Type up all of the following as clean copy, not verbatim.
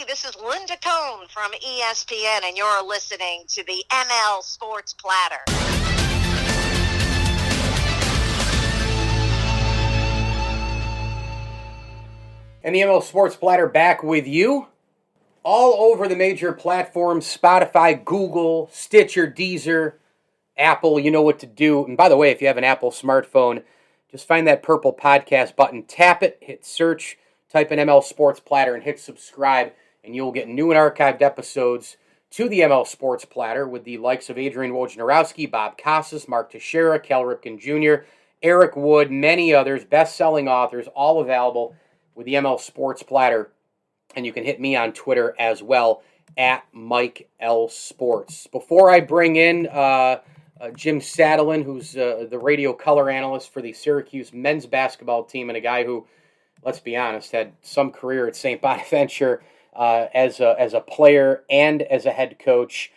this is Linda Cohn from ESPN, and you're listening to the ML Sports Platter. And the ML Sports Platter back with you. All over the major platforms, Spotify, Google, Stitcher, Deezer, Apple, you know what to do. And by the way, if you have an Apple smartphone, just find that purple podcast button, tap it, hit search, type in ML Sports Platter, and hit subscribe, and you'll get new and archived episodes to the ML Sports Platter with the likes of Adrian Wojnarowski, Bob Casas, Mark Teixeira, Cal Ripken Jr., Eric Wood, many others, best-selling authors, all available with the ML Sports Platter. And you can hit me on Twitter as well, at Mike L. Sports. Before I bring in Jim Satalin, who's the radio color analyst for the Syracuse men's basketball team, and a guy who, let's be honest, had some career at St. Bonaventure as a player and as a head coach,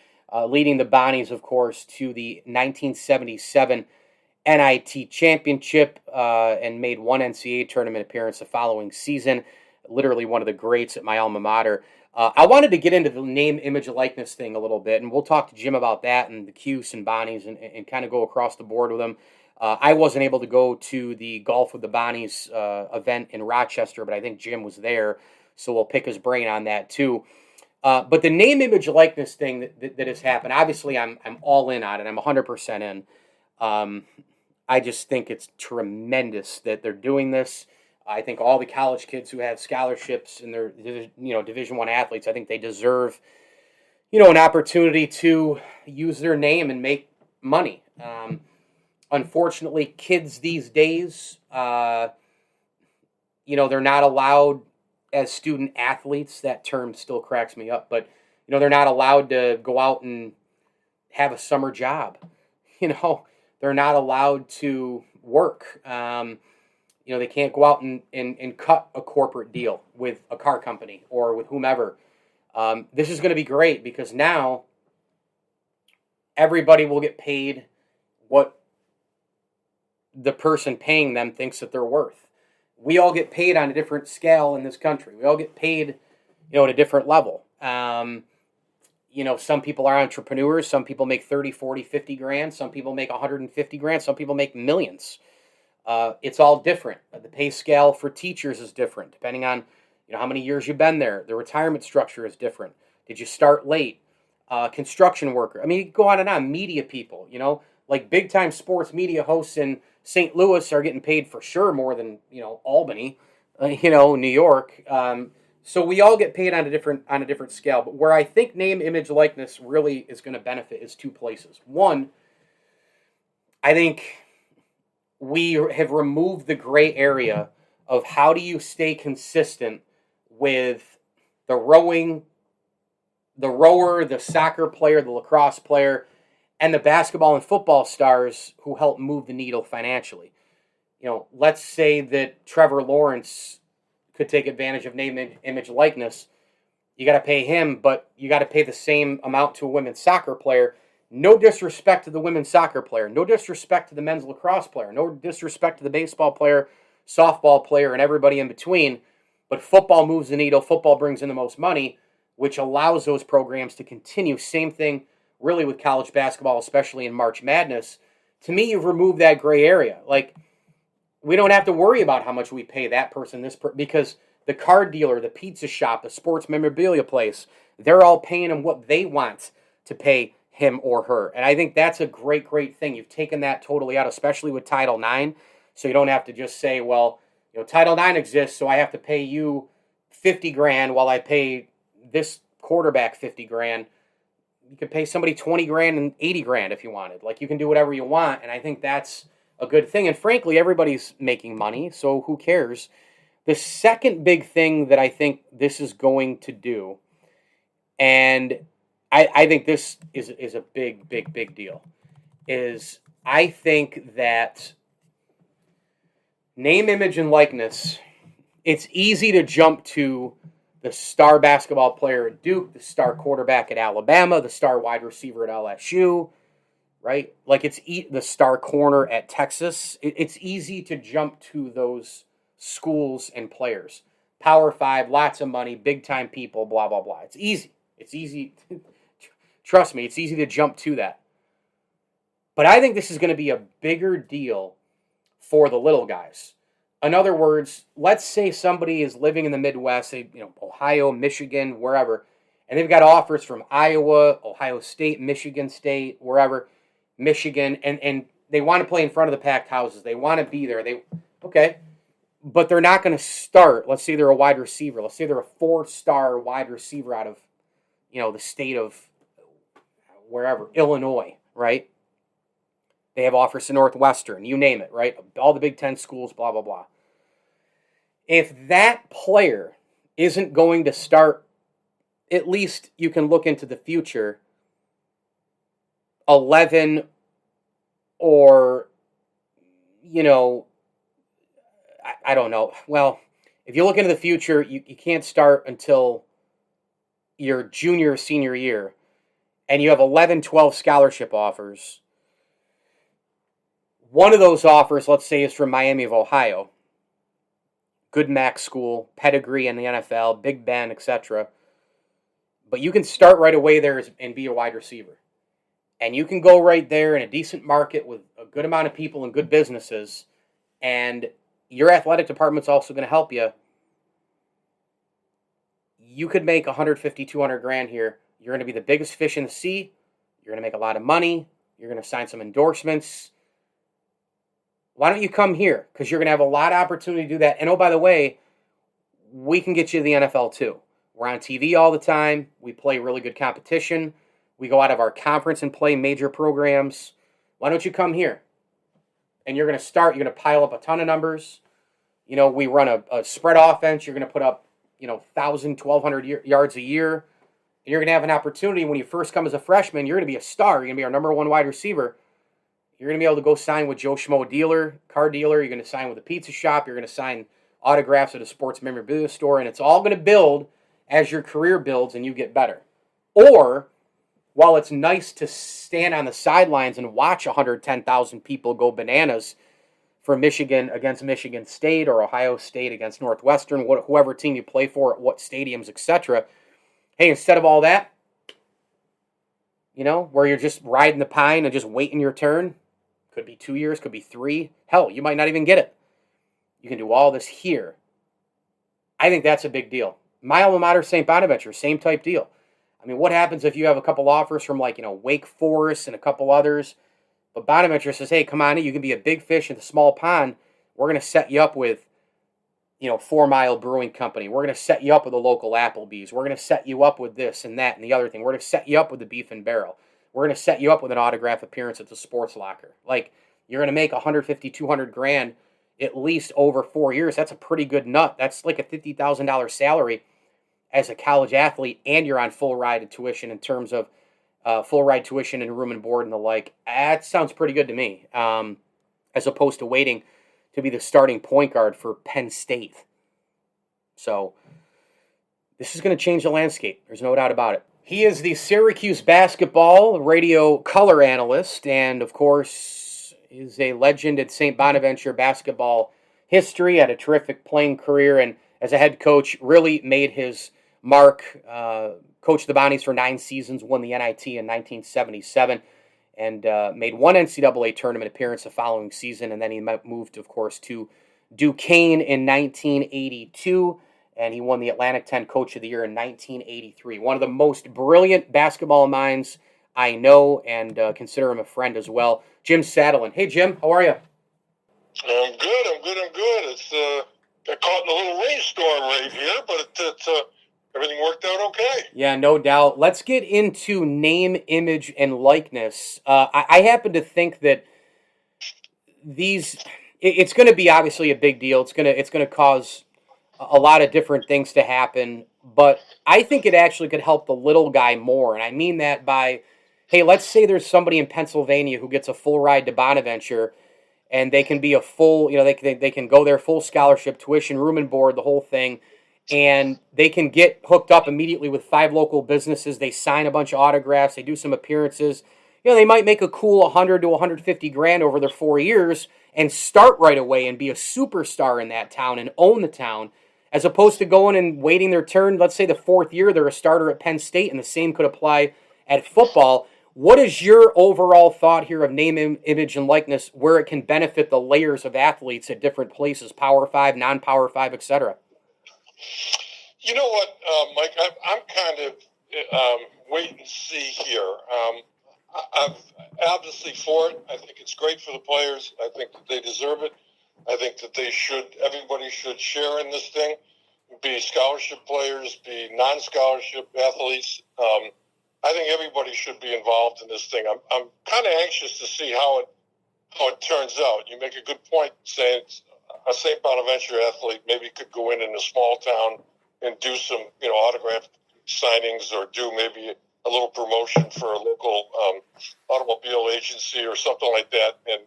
leading the Bonnies, of course, to the 1977 NIT championship and made one NCAA tournament appearance the following season. Literally one of the greats at my alma mater. I wanted to get into the name, image, likeness thing a little bit, and we'll talk to Jim about that and the Cuse and Bonnies and kind of go across the board with them. I wasn't able to go to the Golf with the Bonnies event in Rochester, but I think Jim was there, so we'll pick his brain on that too. But the name, image, likeness thing that has happened, obviously I'm all in on it. I'm 100% in. I just think it's tremendous that they're doing this. I think all the college kids who have scholarships and they're Division I athletes, I think they deserve an opportunity to use their name and make money. Unfortunately, kids these days, they're not allowed as student athletes. That term still cracks me up, but they're not allowed to go out and have a summer job. They're not allowed to work. They can't go out and cut a corporate deal with a car company or with whomever. This is going to be great because now everybody will get paid what the person paying them thinks that they're worth. We all get paid on a different scale in this country. We all get paid, at a different level. Some people are entrepreneurs. Some people make 30, 40, 50 grand. Some people make 150 grand. Some people make millions. It's all different. The pay scale for teachers is different, depending on how many years you've been there. The retirement structure is different. Did you start late? Construction worker. I mean, you can go on and on. Media people, like big-time sports media hosts in St. Louis are getting paid for sure more than, Albany, New York. So we all get paid on a different scale. But where I think name, image, likeness really is going to benefit is two places. One, I think we have removed the gray area of how do you stay consistent with the rowing, the rower, the soccer player, the lacrosse player, and the basketball and football stars who help move the needle financially. Let's say that Trevor Lawrence could take advantage of name, image, likeness. You got to pay him, but you got to pay the same amount to a women's soccer player. No disrespect to the women's soccer player. No disrespect to the men's lacrosse player. No disrespect to the baseball player, softball player, and everybody in between. But football moves the needle. Football brings in the most money, which allows those programs to continue. Same thing really with college basketball, especially in March Madness. To me, you've removed that gray area. Like, we don't have to worry about how much we pay that person, because the card dealer, the pizza shop, the sports memorabilia place, they're all paying them what they want to pay him or her. And I think that's a great, great thing. You've taken that totally out, especially with Title IX. So you don't have to just say, well, Title IX exists, so I have to pay you 50 grand while I pay this quarterback 50 grand. You could pay somebody 20 grand and 80 grand if you wanted. Like, you can do whatever you want. And I think that's a good thing. And frankly, everybody's making money, so who cares? The second big thing that I think this is going to do, and I think this is a big, big, big deal, is I think that name, image, and likeness, it's easy to jump to the star basketball player at Duke, the star quarterback at Alabama, the star wide receiver at LSU, right? Like, it's the star corner at Texas. It's easy to jump to those schools and players. Power 5, lots of money, big-time people, blah, blah, blah. It's easy. It's easy. Trust me, it's easy to jump to that. But I think this is going to be a bigger deal for the little guys. In other words, let's say somebody is living in the Midwest, say, Ohio, Michigan, wherever, and they've got offers from Iowa, Ohio State, Michigan State, wherever, Michigan, and they want to play in front of the packed houses. They want to be there. Okay, but they're not going to start. Let's say they're a wide receiver. Let's say they're a 4-star wide receiver out of, the state of wherever, Illinois, right? They have offers to Northwestern, you name it, right? All the Big Ten schools, blah, blah, blah. If that player isn't going to start, at least you can look into the future, 11 or, I don't know. Well, if you look into the future, you can't start until your junior or senior year, and you have 11, 12 scholarship offers. One of those offers, let's say, is from Miami of Ohio. Good MAC school, pedigree in the NFL, Big Ben, etc. But you can start right away there and be a wide receiver. And you can go right there in a decent market with a good amount of people and good businesses, and your athletic department's also going to help you. You could make 150, 200 grand here. You're going to be the biggest fish in the sea. You're going to make a lot of money. You're going to sign some endorsements. Why don't you come here? Because you're going to have a lot of opportunity to do that. And oh, by the way, we can get you to the NFL too. We're on TV all the time. We play really good competition. We go out of our conference and play major programs. Why don't you come here? And you're going to start. You're going to pile up a ton of numbers. We run a spread offense. You're going to put up, 1,000, 1,200 yards a year. And you're going to have an opportunity when you first come as a freshman. You're going to be a star. You're going to be our number one wide receiver. You're going to be able to go sign with Joe Schmo dealer, car dealer. You're going to sign with a pizza shop. You're going to sign autographs at a sports memorabilia store. And it's all going to build as your career builds and you get better. Or, while it's nice to stand on the sidelines and watch 110,000 people go bananas for Michigan against Michigan State or Ohio State against Northwestern, whoever team you play for, at what stadiums, etc. Hey, instead of all that, where you're just riding the pine and just waiting your turn, could be 2 years, could be 3. Hell, you might not even get it. You can do all this here. I think that's a big deal. My alma mater, St. Bonaventure, same type deal. I mean, what happens if you have a couple offers from Wake Forest and a couple others, but Bonaventure says, hey, come on in, you can be a big fish in the small pond. We're going to set you up with, 4 Mile Brewing Company. We're going to set you up with a local Applebee's. We're going to set you up with this and that and the other thing. We're going to set you up with the Beef and Barrel. We're going to set you up with an autograph appearance at the Sports Locker. You're going to make 150, 200 grand at least over 4 years. That's a pretty good nut. That's like a $50,000 salary as a college athlete, and you're on full ride tuition in terms of full ride tuition and room and board and the like. That sounds pretty good to me, as opposed to waiting to be the starting point guard for Penn State. So this is going to change the landscape. There's no doubt about it. He is the Syracuse basketball radio color analyst, and of course is a legend at St. Bonaventure basketball history, had a terrific playing career, and as a head coach really made his mark. Coached the Bonnies for 9 seasons, won the NIT in 1977, and made one NCAA tournament appearance the following season, and then he moved, of course, to Duquesne in 1982, and he won the Atlantic 10 Coach of the Year in 1983. One of the most brilliant basketball minds I know, and consider him a friend as well. Jim Satalin. Hey, Jim, how are you? I'm good. It's got caught in a little rainstorm right here, but it's everything worked out okay. Yeah, no doubt. Let's get into name, image, and likeness. I happen to think that it's going to be obviously a big deal. It's going to cause a lot of different things to happen, but I think it actually could help the little guy more. And I mean that by, hey, let's say there's somebody in Pennsylvania who gets a full ride to Bonaventure, and they can be a full, they can go there full scholarship, tuition, room and board, the whole thing. And they can get hooked up immediately with 5 local businesses. They sign a bunch of autographs. They do some appearances. They might make a cool 100 to 150 grand over their 4 years and start right away and be a superstar in that town and own the town. as opposed to going and waiting their turn. Let's say the fourth year they're a starter at Penn State, and the same could apply at football. What is your overall thought here of name, image, and likeness, where it can benefit the layers of athletes at different places, Power 5, non-Power 5, etc.? You know what, Mike? I'm kind of wait and see here. I'm obviously for it. I think it's great for the players. I think that they deserve it. I think that everybody should share in this thing, be scholarship players, be non-scholarship athletes. I think everybody should be involved in this thing. I'm kind of anxious to see how it turns out. You make a good point saying a St. Bonaventure athlete maybe could go in a small town and do some, autograph signings or do maybe a little promotion for a local automobile agency or something like that. And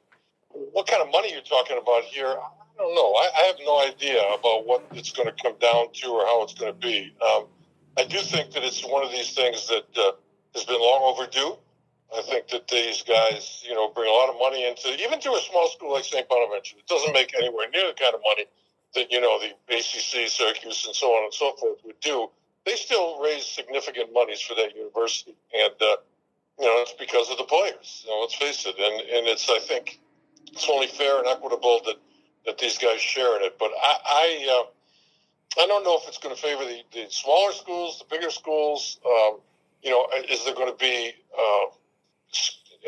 what kind of money you're talking about here, I don't know. I have no idea about what it's going to come down to or how it's going to be. I do think that it's one of these things that has been long overdue. I think that these guys, bring a lot of money even to a small school like St. Bonaventure. It doesn't make anywhere near the kind of money that, the ACC, Syracuse, and so on and so forth would do. They still raise significant monies for that university. And, it's because of the players. Let's face it. And I think it's only fair and equitable that these guys share in it. But I don't know if it's going to favor the smaller schools, the bigger schools. Is there going to be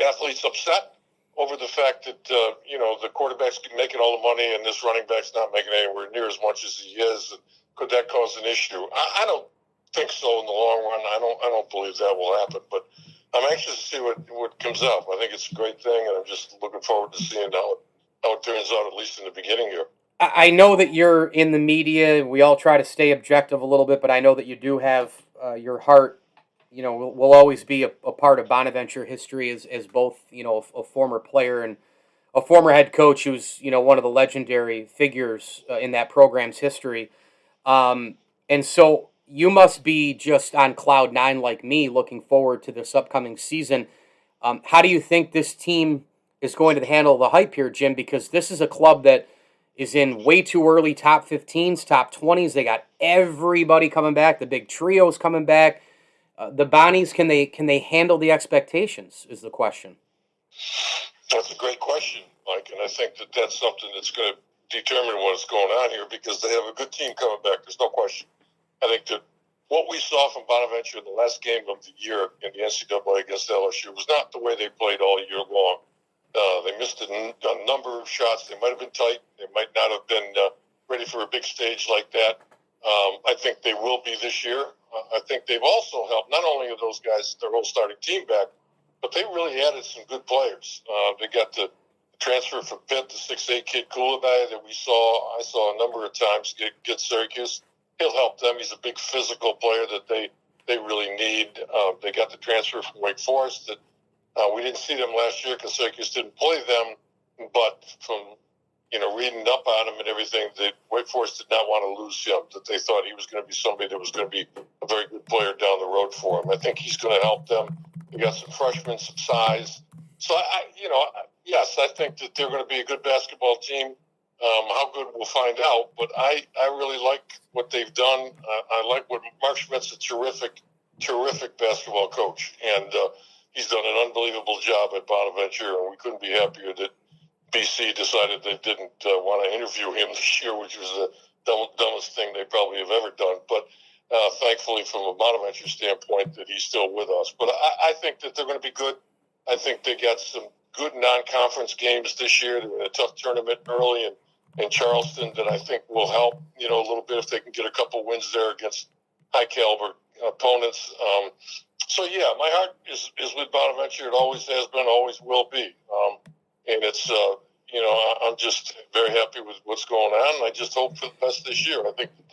athletes upset over the fact that, the quarterback's making all the money and this running back's not making anywhere near as much as he is? And could that cause an issue? I don't think so in the long run. I don't believe that will happen. But I'm anxious to see what comes up. I think it's a great thing, and I'm just looking forward to seeing how it turns out, at least in the beginning here. I know that you're in the media. We all try to stay objective a little bit, but I know that you do have your heart. Will always be a part of Bonaventure history as both, a former player and a former head coach who's, one of the legendary figures in that program's history. And so you must be just on cloud nine like me, looking forward to this upcoming season. How do you think this team is going to handle the hype here, Jim? Because this is a club that is in way too early top 15s, top 20s. They got everybody coming back. The big trio's coming back. The Bonnies, can they handle the expectations is the question. That's a great question, Mike, and I think that's something that's going to determine what's going on here because they have a good team coming back. There's no question. I think that what we saw from Bonaventure in the last game of the year in the NCAA against LSU was not the way they played all year long. They missed a number of shots. They might have been tight. They might not have been ready for a big stage like that. I think they will be this year. I think they've also helped not only are those guys their whole starting team back, but they really added some good players. They got the transfer from Pitt, the 6'8" kid Kulabai that I saw a number of times get Syracuse. He'll help them. He's a big physical player that they really need. They got the transfer from Wake Forest that we didn't see them last year because Syracuse didn't play them, but from reading up on him and everything, that Wake Forest did not want to lose him, that they thought he was going to be somebody that was going to be a very good player down the road for him. I think he's going to help them. They got some freshmen, some size. So, yes, I think that they're going to be a good basketball team. How good, we'll find out. But I really like what they've done. I like what Mark Schmidt's a terrific basketball coach. And he's done an unbelievable job at Bonaventure, and we couldn't be happier that BC decided they didn't want to interview him this year, which was the dumbest thing they probably have ever done. But thankfully, from a Bonaventure standpoint, that he's still with us. But I think that they're going to be good. I think they got some good non-conference games this year. They're in a tough tournament early in Charleston that I think will help, a little bit if they can get a couple wins there against high-caliber opponents. So, yeah, my heart is with Bonaventure. It always has been, always will be. And it's, I'm just very happy with what's going on. I just hope for the best this year. I think that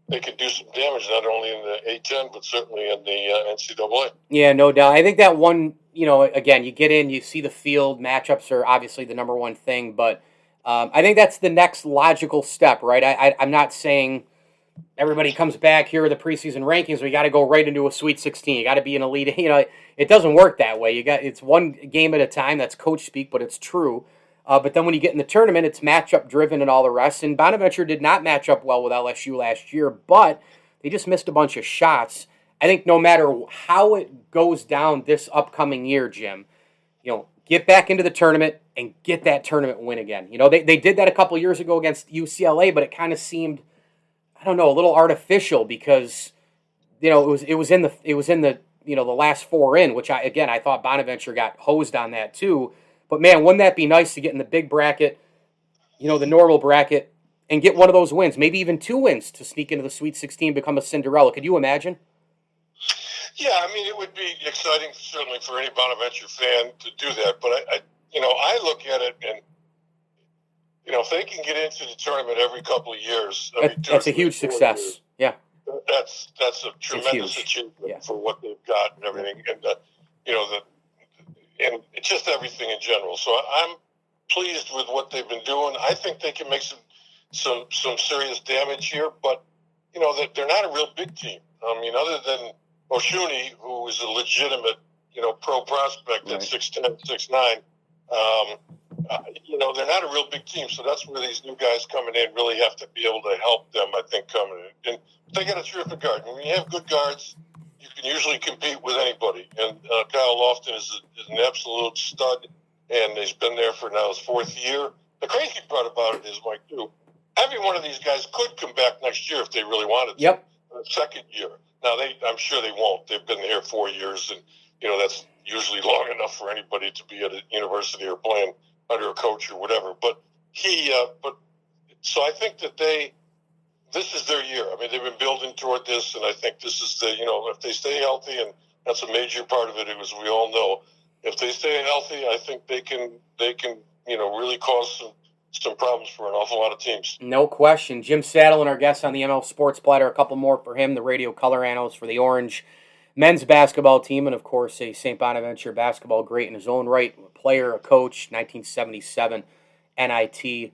they can do some damage, not only in the A-10, but certainly in the NCAA. Yeah, no doubt. I think that one, again, you get in, you see the field, matchups are obviously the number one thing, but I think that's the next logical step, right? I'm not saying everybody comes back, here are the preseason rankings, we got to go right into a Sweet 16. You got to be an elite. It doesn't work that way. It's one game at a time. That's coach speak, but it's true. But then when you get in the tournament, it's matchup driven and all the rest. And Bonaventure did not match up well with LSU last year, but they just missed a bunch of shots. I think no matter how it goes down this upcoming year, Jim, get back into the tournament and get that tournament win again. They did that a couple years ago against UCLA, but it kind of seemed, I don't know, a little artificial because it was in the the last four in, which I thought Bonaventure got hosed on that too. But man, wouldn't that be nice to get in the big bracket, the normal bracket, and get one of those wins, maybe even 2 wins to sneak into the Sweet 16, become a Cinderella. Could you imagine? Yeah, I mean, it would be exciting certainly for any Bonaventure fan to do that. But I look at it and, if they can get into the tournament every couple of years, that's a huge success. Years, yeah, that's a tremendous achievement for what they've got and everything, and and it's just everything in general. So I'm pleased with what they've been doing. I think they can make some serious damage here, but that they're not a real big team. I mean, other than Oshuni, who is a legitimate pro prospect at 6'10", 6'9", they're not a real big team. So that's where these new guys coming in really have to be able to help them, I think, coming in. And they got a terrific guard. When you have good guards, you can usually compete with anybody. And Kyle Lofton is an absolute stud, and he's been there for now his 4th year. The crazy part about it is, Mike, too, every one of these guys could come back next year if they really wanted to. Yep. Second year. Now, I'm sure they won't. They've been here 4 years, and, that's usually long enough for anybody to be at a university or playing under a coach or whatever. But so I think that this is their year. I mean, they've been building toward this, and I think this is if they stay healthy, and that's a major part of it, as we all know. If they stay healthy, I think they can really cause some problems for an awful lot of teams. No question. Jim Satalin, our guest on the ML Sports Platter. A couple more for him, the radio color analyst for the Orange men's basketball team, and of course a St. Bonaventure basketball great in his own right, a player, a coach, 1977 NIT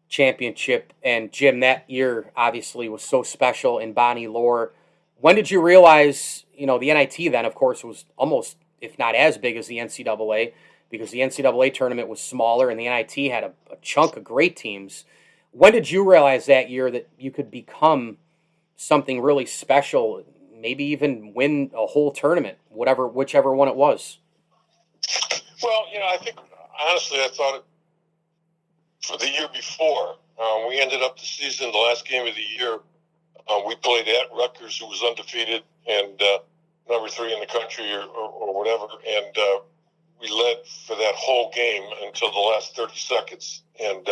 championship. And Jim, that year obviously was so special in Bonnie lore. When did you realize, the NIT then, of course, was almost, if not as big as the NCAA, because the NCAA tournament was smaller and the NIT had a chunk of great teams. When did you realize that year that you could become something really special, maybe even win a whole tournament, whichever one it was? Well, I think, honestly, I thought it for the year before. We ended up the season, the last game of the year, we played at Rutgers, who was undefeated and number 3 in the country or whatever, and we led for that whole game until the last 30 seconds, and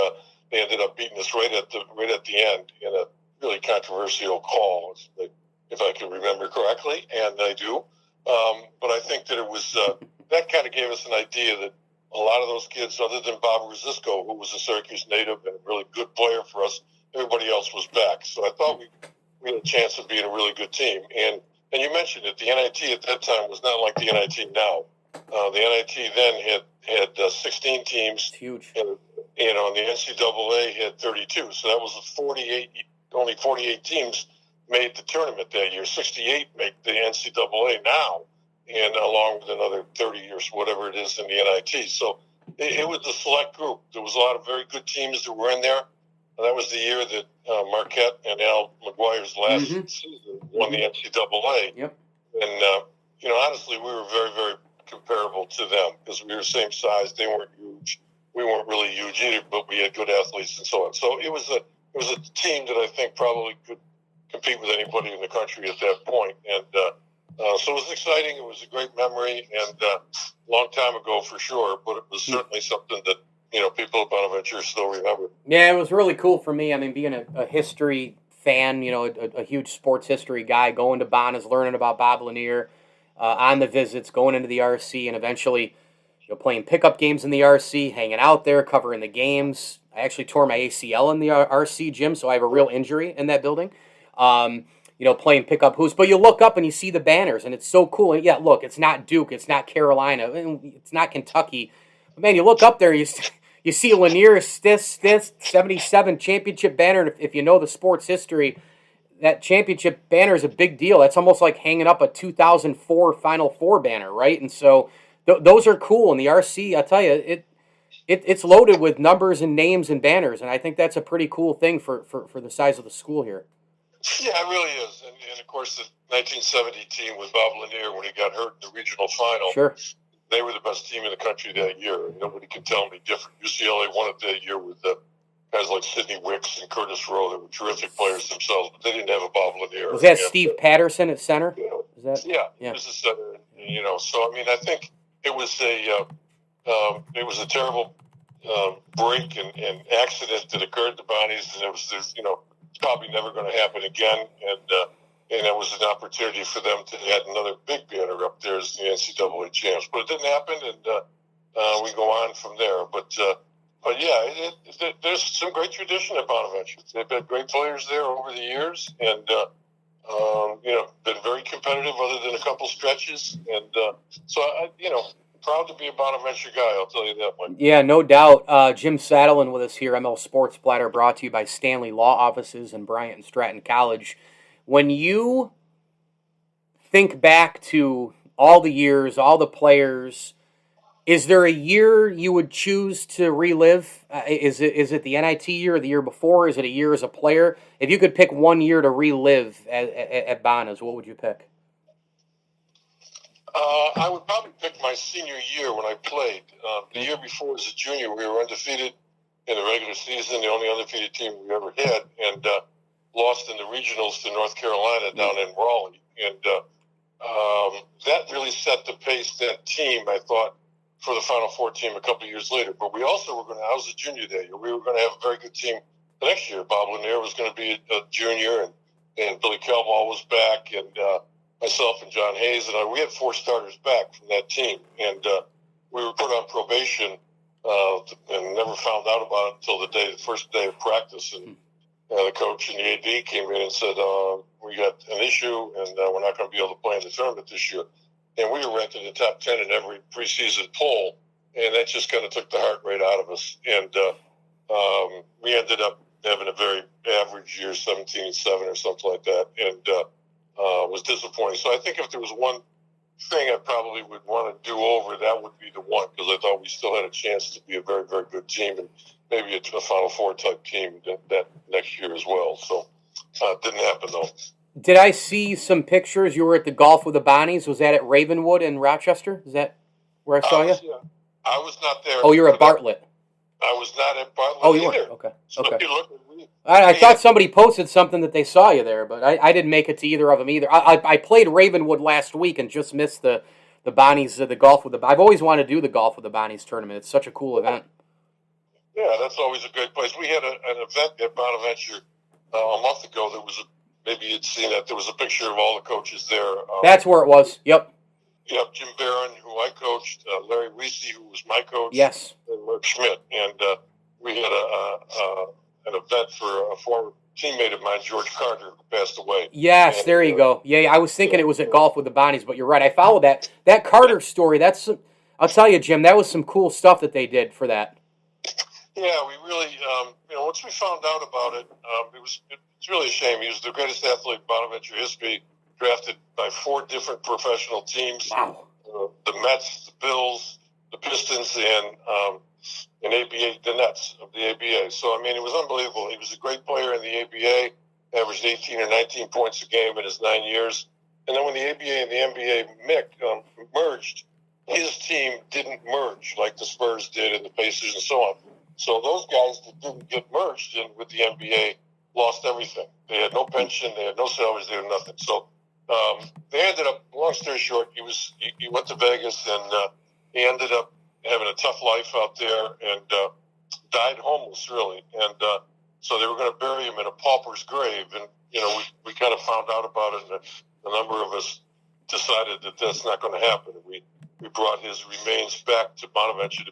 they ended up beating us right at the end in a really controversial call, if I can remember correctly, and I do. But I think that it was that kind of gave us an idea that a lot of those kids, other than Bob Rosisco, who was a Syracuse native and a really good player for us, everybody else was back. So I thought we had a chance of being a really good team. And you mentioned it, the NIT at that time was not like the NIT now. The NIT then had 16 teams. Huge. And, and the NCAA had 32. So that was only 48 teams made the tournament that year. 68 make the NCAA now, and along with another 30 or whatever it is in the NIT. So it was a select group. There was a lot of very good teams that were in there. And that was the year that Marquette and Al McGuire's last season won the NCAA. Yep. And, honestly, we were very, very comparable to them because we were the same size. They weren't huge. We weren't really huge either, but we had good athletes and so on. So it was a team that I think probably could compete with anybody in the country at that point. And so it was exciting. It was a great memory, and a long time ago for sure, but it was certainly something that, people at Bonaventure still remember. Yeah, it was really cool for me. I mean, being a history fan, a huge sports history guy, going to Bonas, learning about Bob Lanier, on the visits, going into the RC, and eventually playing pickup games in the RC, hanging out there, covering the games. I actually tore my ACL in the RC gym, so I have a real injury in that building. Playing pickup hoops. But you look up and you see the banners, and it's so cool. And yeah, look, it's not Duke, it's not Carolina, it's not Kentucky. But man, you look up there, you see Lanier's 77 championship banner. And if you know the sports history, that championship banner is a big deal. That's almost like hanging up a 2004 Final Four banner, right? And so those are cool. And the RC, I'll tell you, it's loaded with numbers and names and banners, and I think that's a pretty cool thing for the size of the school here. Yeah, it really is. And of course, the 1970 team with Bob Lanier, when he got hurt in the regional final, Sure. they were the best team in the country that year. Nobody can tell me different. UCLA won it that year with guys like Sidney Wicks and Curtis Rowe. They were terrific players themselves, but they didn't have a Bob Lanier. Was that Steve Patterson at center? Is that? Yeah, he was the center. So I mean, I think it was a terrible break and accident that occurred to Bonnie's, and it's probably never going to happen again. And it was an opportunity for them to add another big banner up there as the NCAA champs. But it didn't happen, and we go on from there. But yeah, there's some great tradition at Bonaventure. They've had great players there over the years, and been very competitive other than a couple stretches. And so proud to be a Bonaventure guy, I'll tell you that one. Yeah, no doubt. Jim Satalin with us here, ML Sports Platter, brought to you by Stanley Law Offices and Bryant and Stratton College. When you think back to all the years, all the players, is there a year you would choose to relive? Is it the NIT year or the year before? Is it a year as a player? If you could pick one year to relive at Bonas, what would you pick? I would probably pick my senior year when I played. The year before, as a junior, we were undefeated in the regular season, the only undefeated team we ever had, and lost in the regionals to North Carolina down in Raleigh. And that really set the pace, that team, I thought, for the Final Four team a couple of years later. But we also were I was a junior that year. We were going to have a very good team the next year. Bob Lanier was going to be a junior, and Billy Calball was back, and myself and John Hayes, and we had 4 starters back from that team. And we were put on probation and never found out about it until the first day of practice. And the coach and the AD came in and said, we got an issue, and we're not going to be able to play in the tournament this year. And we were ranked in the top 10 in every preseason poll, and that just kind of took the heart rate out of us. And we ended up having a very average year, 17-7 or something like that, and was disappointing. So I think if there was one thing I probably would want to do over, that would be the one, because I thought we still had a chance to be a very, very good team, and maybe a Final Four type team that next year as well. So it didn't happen, though. Did I see some pictures? You were at the Golf with the Bonnies. Was that at Ravenwood in Rochester? Is that where I saw you? Yeah. I was not there. Oh, you're at Bartlett. I was not at Bartlett. Oh, you weren't? Okay. So okay. I thought somebody posted something that they saw you there, but I didn't make it to either of them either. I played Ravenwood last week and just missed the Bonnies, the Golf with the. I've always wanted to do the Golf with the Bonnies tournament. It's such a cool event. Yeah, that's always a great place. We had an event at Bonaventure a month ago. There was maybe you'd seen that. There was a picture of all the coaches there. That's where it was. Yep. Yep, Jim Barron, who I coached, Larry Reese, who was my coach, yes, and Mark Schmidt. And we had an event for a former teammate of mine, George Carter, who passed away. Yes, and, there you go. Yeah, I was thinking it was at Golf with the Bonnies, but you're right. I followed that Carter story. I'll tell you, Jim, that was some cool stuff that they did for that. Yeah, we really, once we found out about it, it's really a shame. He was the greatest athlete in Bonaventure history, drafted by 4 different professional teams. Wow. The Mets, the Bills, the Pistons, and ABA, the Nets of the ABA. So, I mean, it was unbelievable. He was a great player in the ABA, averaged 18 or 19 points a game in his 9 years. And then when the ABA and the NBA merged, his team didn't merge like the Spurs did and the Pacers and so on. So those guys that didn't get merged in with the NBA lost everything. They had no pension, they had no salaries, they had nothing. So they ended up, long story short, he went to Vegas, and he ended up having a tough life out there and died homeless, really. And so they were going to bury him in a pauper's grave. And, we kind of found out about it, and a number of us decided that that's not going to happen. We brought his remains back to Bonaventure to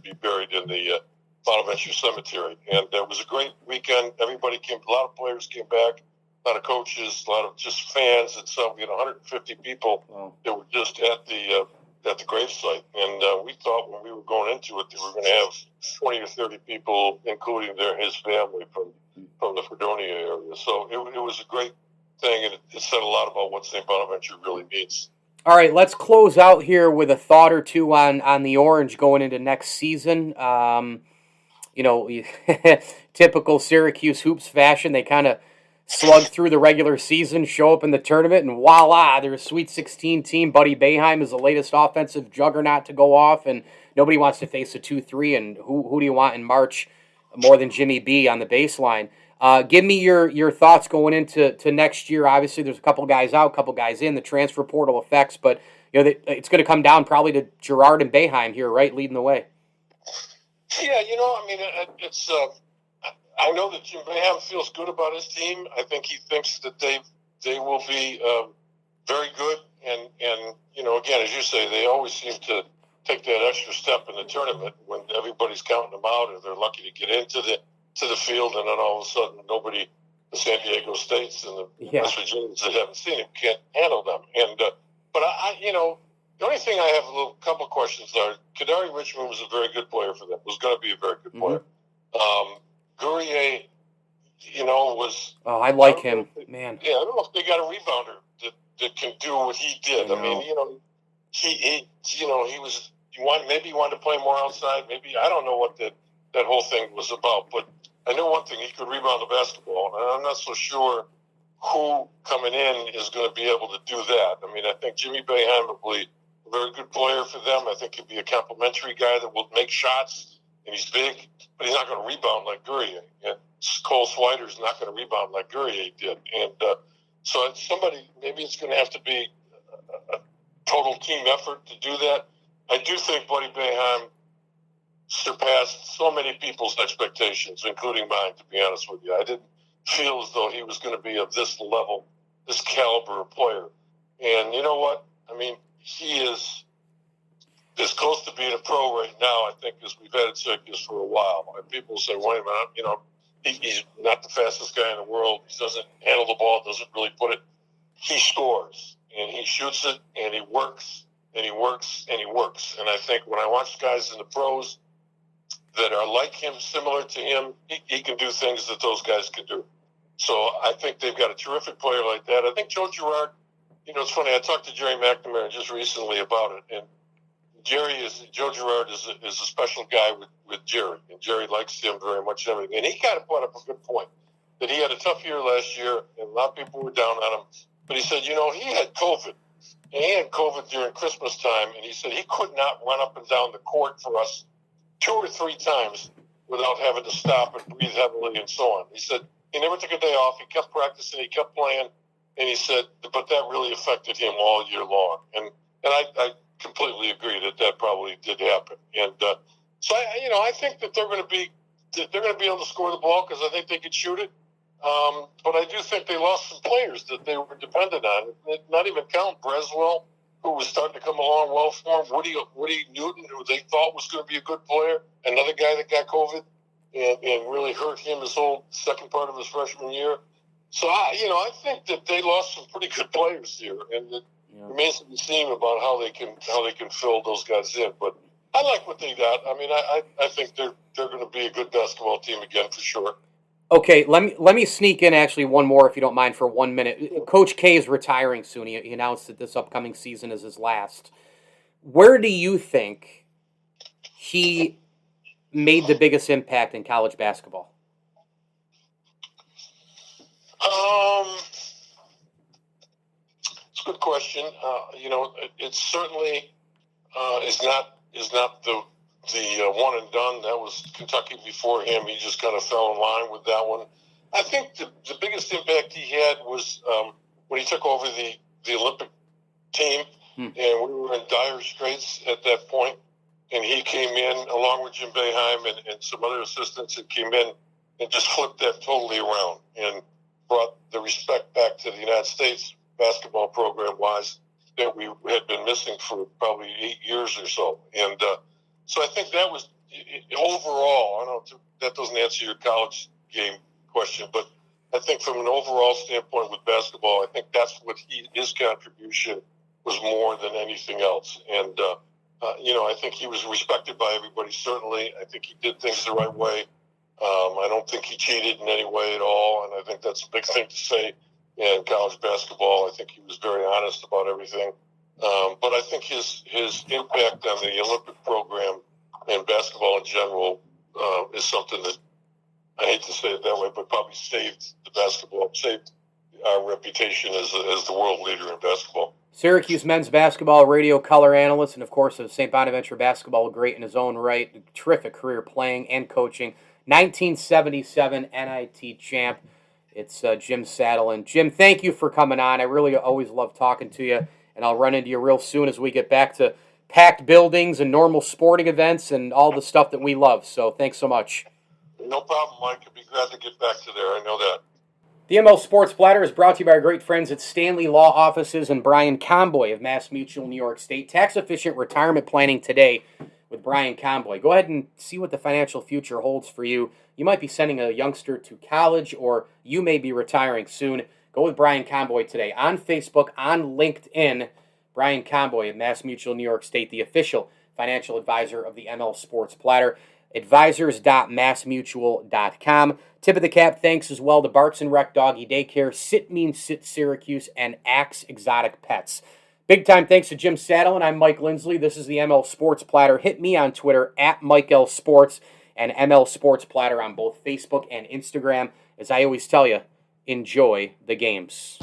be buried in the Bonaventure Cemetery. And it was a great weekend. Everybody came, a lot of players came back, a lot of coaches, a lot of just fans, and so we had 150 people that were just at the gravesite. And we thought when we were going into it that we were going to have 20 or 30 people, including his family from the Fredonia area. So it was a great thing, and it said a lot about what St. Bonaventure really means. All right, let's close out here with a thought or two on the Orange going into next season. You know, typical Syracuse hoops fashion, they kind of slug through the regular season, show up in the tournament, and voila, they're a Sweet 16 team. Buddy Boeheim is the latest offensive juggernaut to go off, and nobody wants to face a 2-3. And who do you want in March more than Jimmy B on the baseline? Give me your thoughts going into next year. Obviously, there's a couple guys out, a couple guys in. The transfer portal effects, but it's going to come down probably to Gerard and Boeheim here, right, leading the way. Yeah, I mean, it's. I know that Jim Boeheim feels good about his team. I think he thinks that they will be very good, and again, as you say, they always seem to take that extra step in the tournament when everybody's counting them out, or they're lucky to get into the field, and then all of a sudden nobody, the San Diego States and the West Virginians that haven't seen him can't handle them. And but I the only thing I have a couple of questions are, Kadari Richmond was a very good player for them. Was going to be a very good player. Guerrier, was. Oh, I like him, man. Yeah, I don't know if they got a rebounder that can do what he did. I mean, he was. Maybe he wanted to play more outside. Maybe I don't know what that whole thing was about. But I know one thing: he could rebound the basketball, and I'm not so sure who coming in is going to be able to do that. I mean, I think Jimmy Boeheim will be a very good player for them. I think he'll be a complimentary guy that will make shots, and he's big, but he's not going to rebound like Guerrier. And Cole Swider's not going to rebound like Guerrier did. And so maybe it's going to have to be a total team effort to do that. I do think Buddy Boeheim surpassed so many people's expectations, including mine, to be honest with you. I didn't feel as though he was going to be of this level, this caliber of player. And you know what? I mean, he is as close to being a pro right now, I think, as we've had at Syracuse for a while. And people say, wait a minute, he's not the fastest guy in the world. He doesn't handle the ball, doesn't really put it. He scores, and he shoots it, and he works, and he works, and he works. And I think when I watch guys in the pros that are like him, similar to him, he can do things that those guys can do. So I think they've got a terrific player like that. I think Joe Girard, it's funny, I talked to Jerry McNamara just recently about it, and Joe Girard is a special guy with Jerry, and Jerry likes him very much and everything. And he kind of brought up a good point, that he had a tough year last year, and a lot of people were down on him. But he said, he had COVID, and he had COVID during Christmas time, and he said he could not run up and down the court for us 2 or 3 times without having to stop and breathe heavily and so on. He said he never took a day off. He kept practicing. He kept playing. And he said, but that really affected him all year long. And I completely agree that probably did happen. And so I think that they're going to be able to score the ball because I think they could shoot it. But I do think they lost some players that they were dependent on. Not even count Breswell, who was starting to come along well for him. Woody Newton, who they thought was going to be a good player, another guy that got COVID and really hurt him his whole second part of his freshman year. So I think that they lost some pretty good players here, and it remains to be seen about how they can fill those guys in. But I like what they got. I mean, I think they're going to be a good basketball team again for sure. Okay, let me sneak in actually one more, if you don't mind, for 1 minute. Coach K is retiring soon. He announced that this upcoming season is his last. Where do you think he made the biggest impact in college basketball? It's a good question. It certainly is not the one and done. That was Kentucky before him. He just kind of fell in line with that one. I think the biggest impact he had was when he took over the Olympic team, and we were in dire straits at that point, and he came in along with Jim Boeheim and some other assistants that came in and just flipped that totally around and brought the respect back to the United States basketball program-wise that we had been missing for probably 8 years or so. And so I think that was overall, I don't know, that doesn't answer your college game question, but I think from an overall standpoint with basketball, I think that's what his contribution was more than anything else. And, I think he was respected by everybody, certainly. I think he did things the right way. I don't think he cheated in any way at all, and I think that's a big thing to say in college basketball. I think he was very honest about everything. But I think his impact on the Olympic program and basketball in general is something that, I hate to say it that way, but probably saved our reputation as the world leader in basketball. Syracuse men's basketball radio color analyst, and of course a St. Bonaventure basketball great in his own right. Terrific career playing and coaching. 1977 NIT champ. It's Jim Satalin. Jim, thank you for coming on. I really always love talking to you, and I'll run into you real soon as we get back to packed buildings and normal sporting events and all the stuff that we love. So thanks so much. No problem, Mike. I'd be glad to get back to there. I know that. The ML Sports Platter is brought to you by our great friends at Stanley Law Offices and Brian Comboy of Mass Mutual, New York State. Tax-efficient retirement planning today with Brian Comboy. Go ahead and see what the financial future holds for you. You might be sending a youngster to college, or you may be retiring soon. Go with Brian Comboy today. On Facebook, on LinkedIn, Brian Comboy of Mass Mutual, New York State, the official financial advisor of the ML Sports Platter. Advisors.massmutual.com. Tip of the cap thanks as well to Barks and Rec Doggy Daycare, Sit Mean Sit Syracuse, and Axe Exotic Pets. Big time thanks to Jim Satalin. I'm Mike Lindsley. This is the ML Sports Platter. Hit me on Twitter at MikeLSports and ML Sports Platter on both Facebook and Instagram. As I always tell you, enjoy the games.